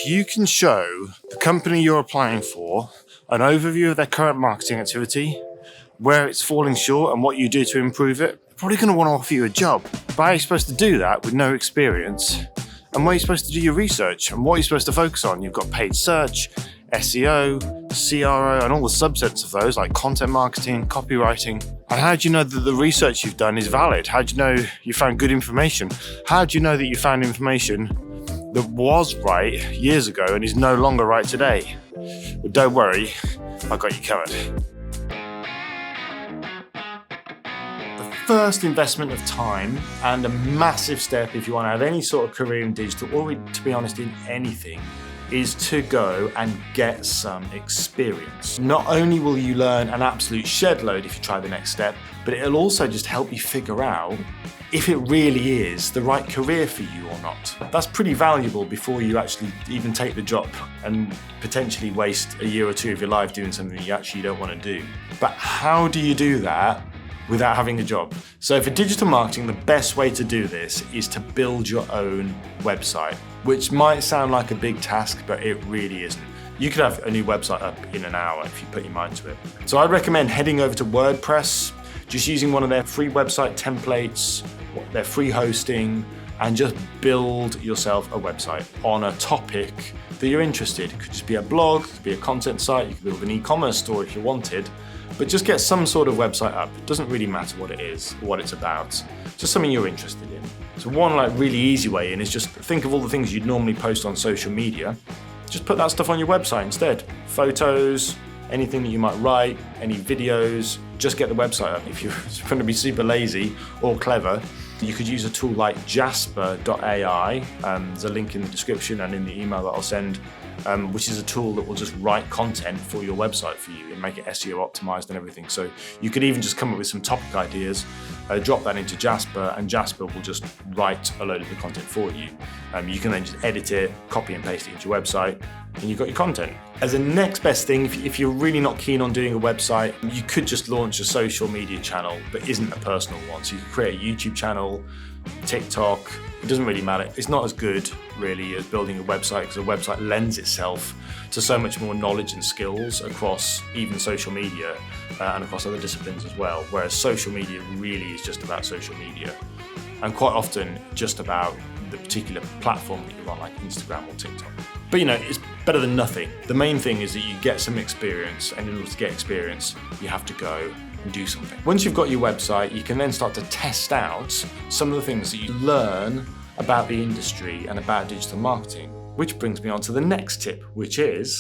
If you can show the company you're applying for an overview of their current marketing activity, where it's falling short and what you do to improve it, they're probably going to want to offer you a job. But how are you supposed to do that with no experience? And where are you supposed to do your research? And what are you supposed to focus on? You've got paid search, SEO, CRO, and all the subsets of those like content marketing, copywriting. And how do you know that the research you've done is valid? How do you know you found good information? How do you know that you found information that was right years ago and is no longer right today? But don't worry, I've got you covered. The first investment of time, and a massive step if you want to have any sort of career in digital, or to be honest, in anything, is to go and get some experience. Not only will you learn an absolute shed load if you try the next step, but it'll also just help you figure out if it really is the right career for you or not. That's pretty valuable before you actually even take the job and potentially waste a year or two of your life doing something you actually don't want to do. But how do you do that without having a job? So for digital marketing, the best way to do this is to build your own website, which might sound like a big task, but it really isn't. You could have a new website up in an hour if you put your mind to it. So I'd recommend heading over to WordPress, just using one of their free website templates, their free hosting, and just build yourself a website on a topic that you're interested in. It could just be a blog, it could be a content site, you could build an e-commerce store if you wanted, but just get some sort of website up. It doesn't really matter what it is or what it's about, just something you're interested in. So one really easy way in is just think of all the things you'd normally post on social media. Just put that stuff on your website instead. Photos, anything that you might write, any videos, just get the website up. If you're going to be super lazy or clever, you could use a tool like jasper.ai. There's a link in the description and in the email that I'll send, which is a tool that will just write content for your website for you and make it SEO optimized and everything. So you could even just come up with some topic ideas, drop that into Jasper, and Jasper will just write a load of the content for you. You can then just edit it, copy and paste it into your website, and you've got your content. As a next best thing, if you're really not keen on doing a website, you could just launch a social media channel that isn't a personal one. So you could create a YouTube channel, TikTok, it doesn't really matter. It's not as good really as building a website, because a website lends itself to so much more knowledge and skills across even social media and across other disciplines as well. Whereas social media really is just about social media, and quite often just about the particular platform that you're on, like Instagram or TikTok. But it's better than nothing. The main thing is that you get some experience, and in order to get experience, you have to go and do something. Once you've got your website, you can then start to test out some of the things that you learn about the industry and about digital marketing. Which brings me on to the next tip, which is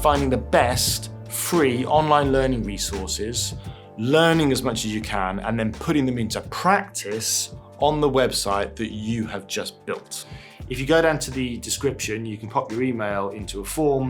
finding the best free online learning resources, learning as much as you can, and then putting them into practice on the website that you have just built. If you go down to the description, you can pop your email into a form.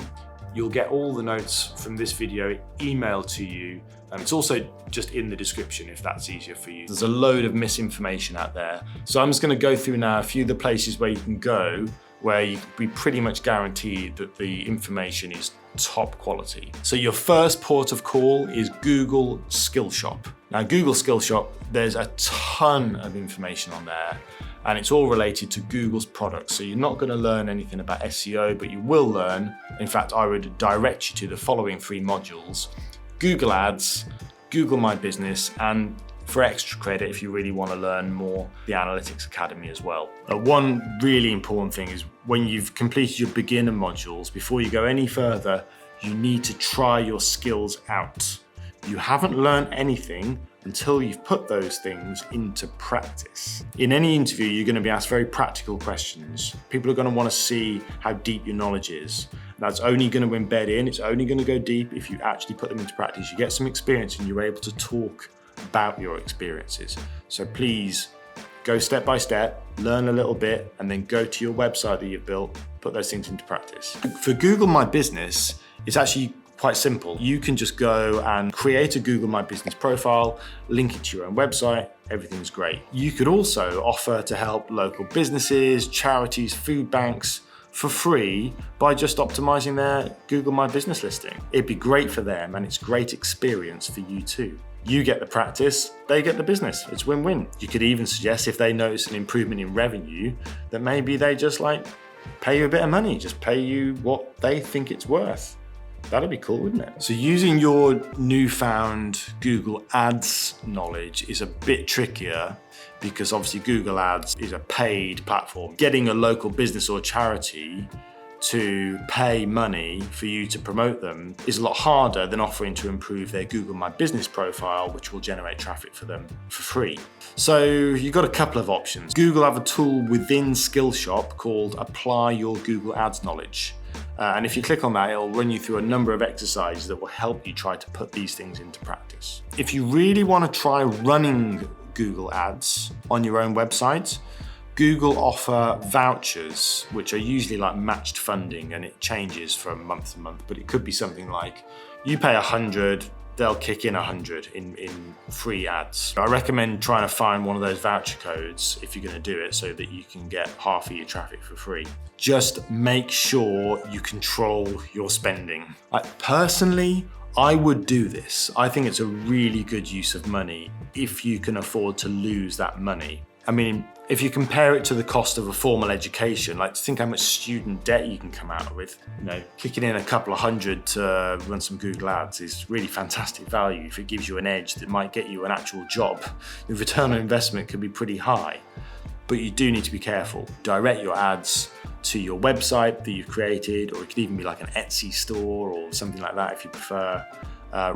You'll get all the notes from this video emailed to you. It's also just in the description if that's easier for you. There's a load of misinformation out there. So I'm just going to go through now a few of the places where you can go where you can be pretty much guaranteed that the information is top quality. So your first port of call is Google Skillshop. Now Google Skillshop, there's a ton of information on there, and it's all related to Google's products. So you're not going to learn anything about SEO, but you will learn, in fact, I would direct you to the following 3 modules: Google Ads, Google My Business, and for extra credit, if you really want to learn more, the Analytics Academy as well. One really important thing is when you've completed your beginner modules, before you go any further, you need to try your skills out. You haven't learned anything until you've put those things into practice. In any interview, you're going to be asked very practical questions. People are going to want to see how deep your knowledge is. That's only going to embed in, it's only going to go deep if you actually put them into practice. You get some experience and you're able to talk about your experiences. So please go step by step, learn a little bit, and then go to your website that you've built, put those things into practice. For Google My Business, it's actually quite simple. You can just go and create a Google My Business profile, link it to your own website, everything's great. You could also offer to help local businesses, charities, food banks for free by just optimizing their Google My Business listing. It'd be great for them, and it's great experience for you too. You get the practice, they get the business. It's win-win. You could even suggest, if they notice an improvement in revenue, that maybe they just pay you a bit of money, just pay you what they think it's worth. That'd be cool, wouldn't it? So using your newfound Google Ads knowledge is a bit trickier, because obviously Google Ads is a paid platform. Getting a local business or charity to pay money for you to promote them is a lot harder than offering to improve their Google My Business profile, which will generate traffic for them for free. So you've got a couple of options. Google have a tool within Skillshop called Apply Your Google Ads Knowledge. And if you click on that, it'll run you through a number of exercises that will help you try to put these things into practice. If you really want to try running Google Ads on your own website, Google offer vouchers, which are usually like matched funding, and it changes from month to month, but it could be something like you pay 100, they'll kick in 100 in free ads. I recommend trying to find one of those voucher codes if you're going to do it, so that you can get half of your traffic for free. Just make sure you control your spending. Personally, I would do this. I think it's a really good use of money if you can afford to lose that money. I mean, if you compare it to the cost of a formal education, think how much student debt you can come out with. Kicking in a couple of hundred to run some Google Ads is really fantastic value. If it gives you an edge that might get you an actual job, the return on investment can be pretty high. But you do need to be careful. Direct your ads to your website that you've created, or it could even be like an Etsy store or something like that if you prefer.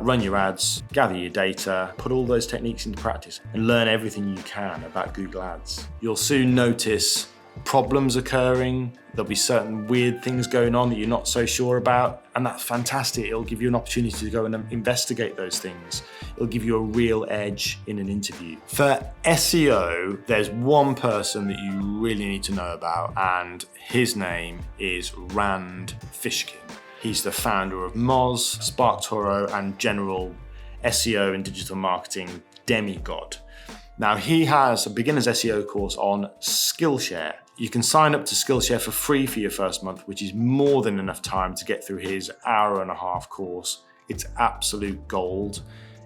Run your ads, gather your data, put all those techniques into practice, and learn everything you can about Google Ads. You'll soon notice problems occurring. There'll be certain weird things going on that you're not so sure about, and that's fantastic. It'll give you an opportunity to go and investigate those things. It'll give you a real edge in an interview. For SEO, there's one person that you really need to know about, and his name is Rand Fishkin. He's the founder of Moz, SparkToro, and general SEO and digital marketing demigod. Now, he has a beginner's SEO course on Skillshare. You can sign up to Skillshare for free for your first month, which is more than enough time to get through his hour-and-a-half course. It's absolute gold.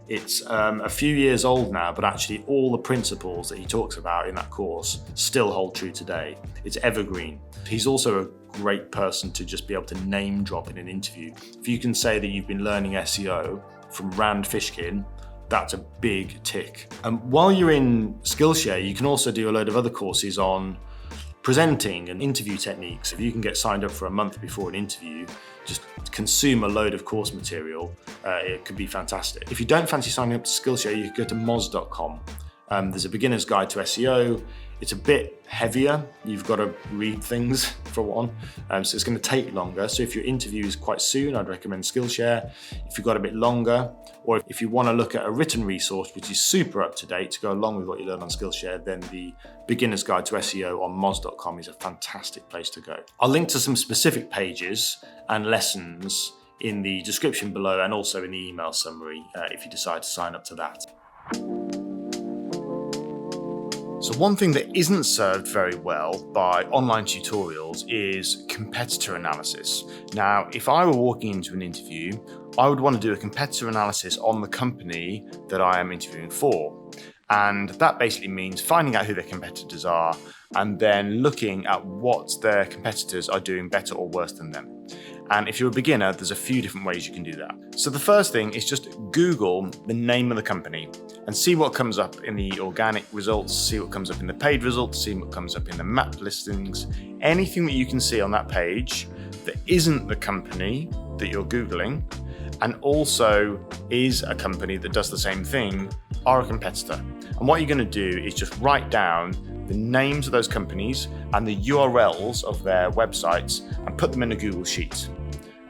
It's a few years old now, but actually all the principles that he talks about in that course still hold true today. It's evergreen. He's also a great person to just be able to name drop in an interview. If you can say that you've been learning SEO from Rand Fishkin, that's a big tick. While you're in Skillshare, you can also do a load of other courses on presenting and interview techniques. If you can get signed up for a month before an interview, just consume a load of course material, it could be fantastic. If you don't fancy signing up to Skillshare, you can go to moz.com. There's a beginner's guide to SEO. It's a bit heavier. You've got to read things for one, so it's going to take longer. So if your interview is quite soon, I'd recommend Skillshare. If you've got a bit longer, or if you want to look at a written resource which is super up to date to go along with what you learn on Skillshare, then the beginner's guide to SEO on moz.com is a fantastic place to go. I'll link to some specific pages and lessons in the description below, and also in the email summary if you decide to sign up to that. So one thing that isn't served very well by online tutorials is competitor analysis. Now, if I were walking into an interview, I would want to do a competitor analysis on the company that I am interviewing for. And that basically means finding out who their competitors are, and then looking at what their competitors are doing better or worse than them. And if you're a beginner, there's a few different ways you can do that. So the first thing is just Google the name of the company and see what comes up in the organic results, see what comes up in the paid results, see what comes up in the map listings. Anything that you can see on that page that isn't the company that you're Googling, and also is a company that does the same thing, are a competitor. And what you're going to do is just write down the names of those companies and the URLs of their websites and put them in a Google Sheet.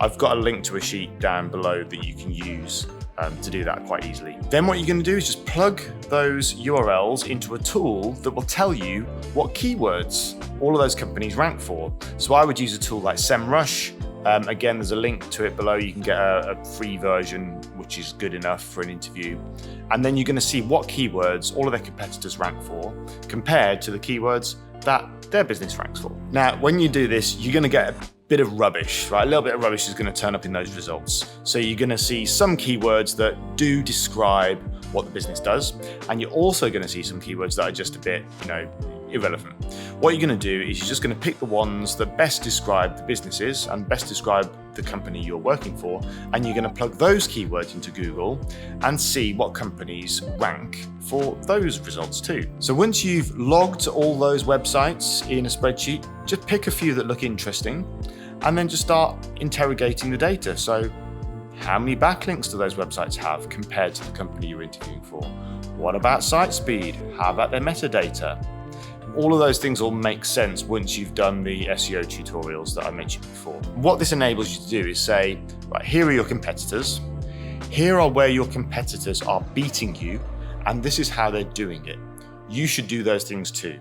I've got a link to a sheet down below that you can use to do that quite easily. Then what you're going to do is just plug those URLs into a tool that will tell you what keywords all of those companies rank for. So I would use a tool like SEMrush. Again, there's a link to it below. You can get a free version, which is good enough for an interview. And then you're going to see what keywords all of their competitors rank for compared to the keywords that their business ranks for. Now, when you do this, you're going to get a bit of rubbish, right? A little bit of rubbish is going to turn up in those results. So you're going to see some keywords that do describe what the business does. And you're also going to see some keywords that are just a bit, irrelevant. What you're going to do is you're just going to pick the ones that best describe the businesses and best describe the company you're working for, and you're going to plug those keywords into Google and see what companies rank for those results too. So once you've logged all those websites in a spreadsheet, just pick a few that look interesting and then just start interrogating the data. So how many backlinks do those websites have compared to the company you're interviewing for? What about site speed? How about their metadata? All of those things will make sense once you've done the SEO tutorials that I mentioned before. What this enables you to do is say, right, here are your competitors. Here are where your competitors are beating you, and this is how they're doing it. You should do those things too.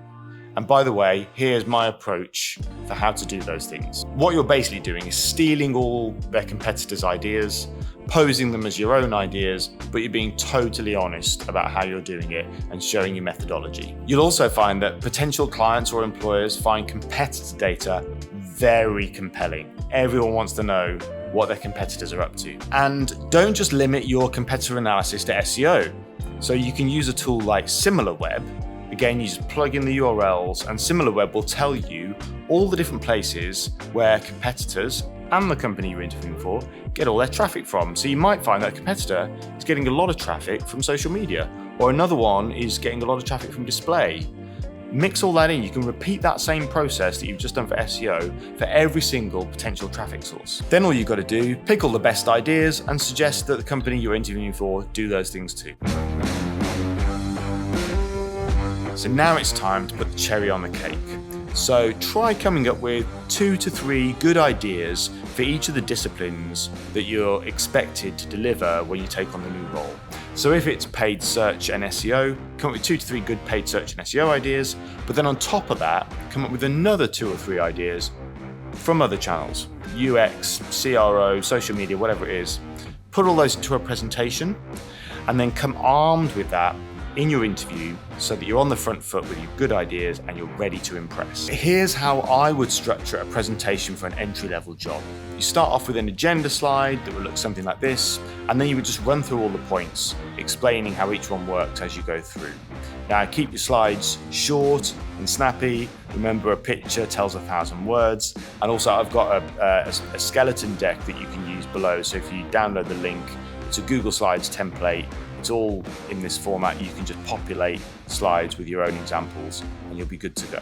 And by the way, here's my approach for how to do those things. What you're basically doing is stealing all their competitors' ideas, posing them as your own ideas, but you're being totally honest about how you're doing it and showing your methodology. You'll also find that potential clients or employers find competitor data very compelling. Everyone wants to know what their competitors are up to. And don't just limit your competitor analysis to SEO. So you can use a tool like SimilarWeb. Again, you just plug in the URLs and SimilarWeb will tell you all the different places where competitors and the company you're interviewing for get all their traffic from. So you might find that a competitor is getting a lot of traffic from social media, or another one is getting a lot of traffic from display. Mix all that in. You can repeat that same process that you've just done for SEO for every single potential traffic source. Then all you've got to do, pick all the best ideas and suggest that the company you're interviewing for do those things too. So now it's time to put the cherry on the cake. So try coming up with 2 to 3 good ideas for each of the disciplines that you're expected to deliver when you take on the new role. So if it's paid search and SEO, come up with 2 to 3 good paid search and SEO ideas, but then on top of that, come up with another 2 or 3 ideas from other channels, UX, CRO, social media, whatever it is. Put all those into a presentation and then come armed with that in your interview so that you're on the front foot with your good ideas and you're ready to impress. Here's how I would structure a presentation for an entry-level job. You start off with an agenda slide that would look something like this, and then you would just run through all the points, explaining how each one works as you go through. Now, keep your slides short and snappy. Remember, a picture tells 1,000 words. And also, I've got a skeleton deck that you can use below. So if you download the link, it's a Google Slides template. It's all in this format. You can just populate slides with your own examples and you'll be good to go.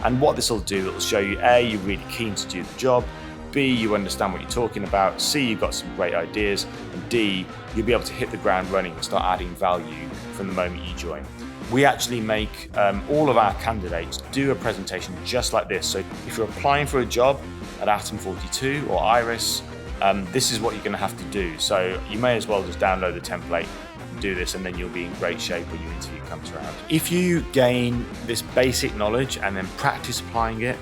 And what this will do, it'll show you A, you're really keen to do the job, B, you understand what you're talking about, C, you've got some great ideas, and D, you'll be able to hit the ground running and start adding value from the moment you join. We actually make all of our candidates do a presentation just like this. So if you're applying for a job at Atom 42 or Iris, this is what you're going to have to do. So you may as well just download the template, do this, and then you'll be in great shape when your interview comes around. If you gain this basic knowledge and then practice applying it,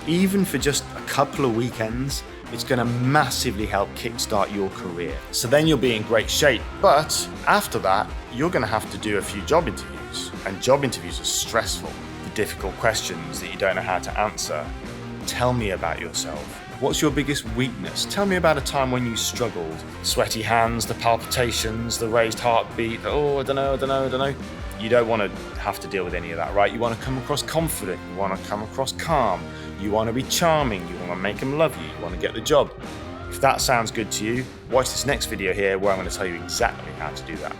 even for just a couple of weekends, it's going to massively help kickstart your career. So then you'll be in great shape. But after that, you're going to have to do a few job interviews. And job interviews are stressful. The difficult questions that you don't know how to answer. Tell me about yourself. What's your biggest weakness? Tell me about a time when you struggled. Sweaty hands, the palpitations, the raised heartbeat, I don't know. You don't want to have to deal with any of that, right? You want to come across confident. You want to come across calm. You want to be charming. You want to make them love you. You want to get the job. If that sounds good to you, watch this next video here where I'm going to tell you exactly how to do that.